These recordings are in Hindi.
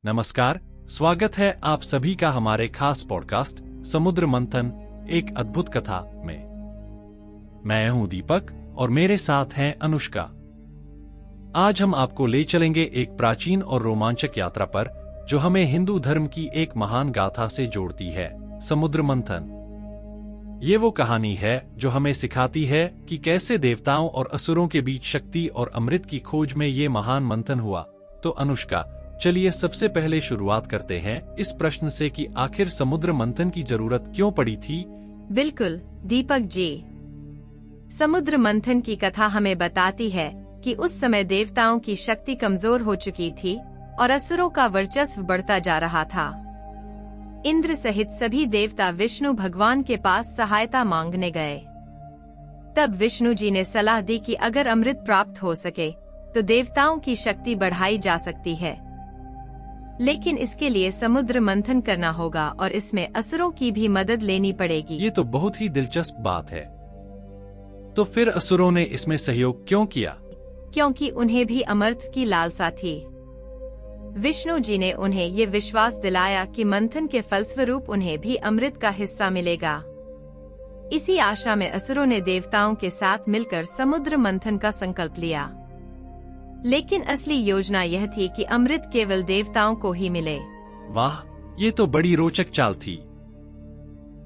नमस्कार, स्वागत है आप सभी का हमारे खास पॉडकास्ट समुद्र मंथन एक अद्भुत कथा में। मैं हूं दीपक और मेरे साथ हैं अनुष्का। आज हम आपको ले चलेंगे एक प्राचीन और रोमांचक यात्रा पर जो हमें हिंदू धर्म की एक महान गाथा से जोड़ती है, समुद्र मंथन। ये वो कहानी है जो हमें सिखाती है कि कैसे देवताओं और असुरों के बीच शक्ति और अमृत की खोज में ये महान मंथन हुआ। तो अनुष्का, चलिए सबसे पहले शुरुआत करते हैं इस प्रश्न से कि आखिर समुद्र मंथन की जरूरत क्यों पड़ी थी? बिल्कुल दीपक जी, समुद्र मंथन की कथा हमें बताती है कि उस समय देवताओं की शक्ति कमजोर हो चुकी थी और असुरों का वर्चस्व बढ़ता जा रहा था। इंद्र सहित सभी देवता विष्णु भगवान के पास सहायता मांगने गए। तब विष्णु जी ने सलाह दी कि अगर अमृत प्राप्त हो सके तो देवताओं की शक्ति बढ़ाई जा सकती है, लेकिन इसके लिए समुद्र मंथन करना होगा और इसमें असुरों की भी मदद लेनी पड़ेगी। ये तो बहुत ही दिलचस्प बात है। तो फिर असुरों ने इसमें सहयोग क्यों किया? क्योंकि उन्हें भी अमृत की लालसा थी। विष्णु जी ने उन्हें ये विश्वास दिलाया कि मंथन के फलस्वरूप उन्हें भी अमृत का हिस्सा मिलेगा। इसी आशा में असुरों ने देवताओं के साथ मिलकर समुद्र मंथन का संकल्प लिया। लेकिन असली योजना यह थी कि अमृत केवल देवताओं को ही मिले। वाह, ये तो बड़ी रोचक चाल थी।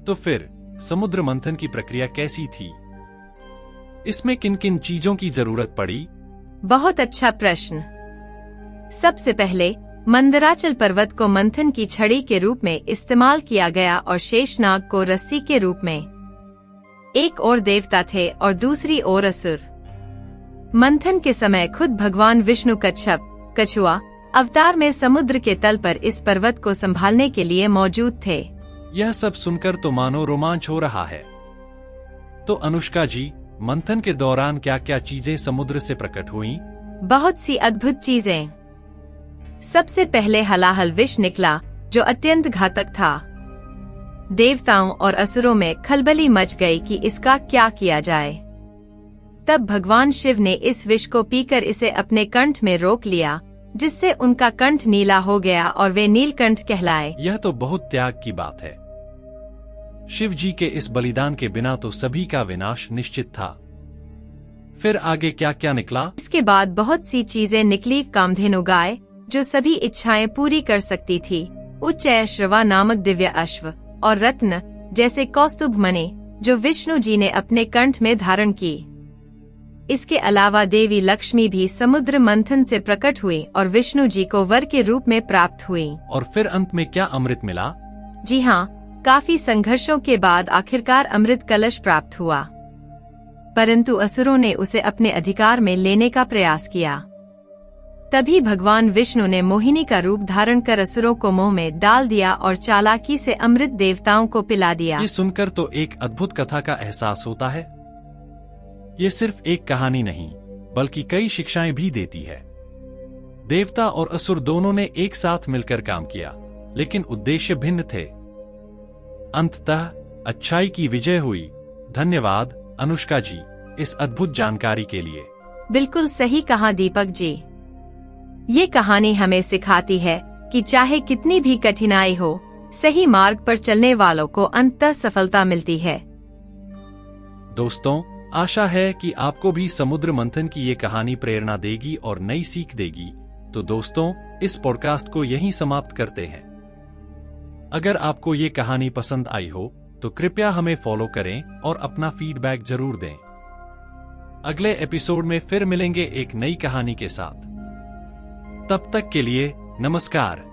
तो फिर समुद्र मंथन की प्रक्रिया कैसी थी? इसमें किन किन चीजों की जरूरत पड़ी? बहुत अच्छा प्रश्न। सबसे पहले मंदराचल पर्वत को मंथन की छड़ी के रूप में इस्तेमाल किया गया और शेषनाग को रस्सी के रूप में। एक ओर देवता थे और दूसरी ओर असुर। मंथन के समय खुद भगवान विष्णु कच्छप कछुआ अवतार में समुद्र के तल पर इस पर्वत को संभालने के लिए मौजूद थे। यह सब सुनकर तो मानो रोमांच हो रहा है। तो अनुष्का जी, मंथन के दौरान क्या क्या चीजें समुद्र से प्रकट हुईं? बहुत सी अद्भुत चीजें। सबसे पहले हलाहल विष निकला जो अत्यंत घातक था। देवताओं और असुरों में खलबली मच गई कि इसका क्या किया जाए। तब भगवान शिव ने इस विष को पीकर इसे अपने कंठ में रोक लिया, जिससे उनका कंठ नीला हो गया और वे नीलकंठ कहलाए। यह तो बहुत त्याग की बात है। शिव जी के इस बलिदान के बिना तो सभी का विनाश निश्चित था। फिर आगे क्या क्या निकला? इसके बाद बहुत सी चीजें निकली। कामधेनु गाय जो सभी इच्छाएं पूरी कर सकती थी, उच्चैश्रवा नामक दिव्य अश्व और रत्न जैसे कौस्तुभ मणि जो विष्णु जी ने अपने कंठ में धारण की। इसके अलावा देवी लक्ष्मी भी समुद्र मंथन से प्रकट हुई और विष्णु जी को वर के रूप में प्राप्त हुई। और फिर अंत में क्या अमृत मिला? जी हाँ, काफी संघर्षों के बाद आखिरकार अमृत कलश प्राप्त हुआ, परंतु असुरों ने उसे अपने अधिकार में लेने का प्रयास किया। तभी भगवान विष्णु ने मोहिनी का रूप धारण कर असुरों को मुंह में डाल दिया और चालाकी से अमृत देवताओं को पिला दिया। ये सुनकर तो एक अद्भुत कथा का एहसास होता है। ये सिर्फ एक कहानी नहीं, बल्कि कई शिक्षाएं भी देती है। देवता और असुर दोनों ने एक साथ मिलकर काम किया, लेकिन उद्देश्य भिन्न थे। अंततः अच्छाई की विजय हुई। धन्यवाद अनुष्का जी इस अद्भुत जानकारी के लिए। बिल्कुल सही कहा दीपक जी। ये कहानी हमें सिखाती है कि चाहे कितनी भी कठिनाई हो, सही मार्ग पर चलने वालों को अंततः सफलता मिलती है। दोस्तों, आशा है कि आपको भी समुद्र मंथन की ये कहानी प्रेरणा देगी और नई सीख देगी। तो दोस्तों, इस पॉडकास्ट को यहीं समाप्त करते हैं। अगर आपको ये कहानी पसंद आई हो तो कृपया हमें फॉलो करें और अपना फीडबैक जरूर दें। अगले एपिसोड में फिर मिलेंगे एक नई कहानी के साथ। तब तक के लिए नमस्कार।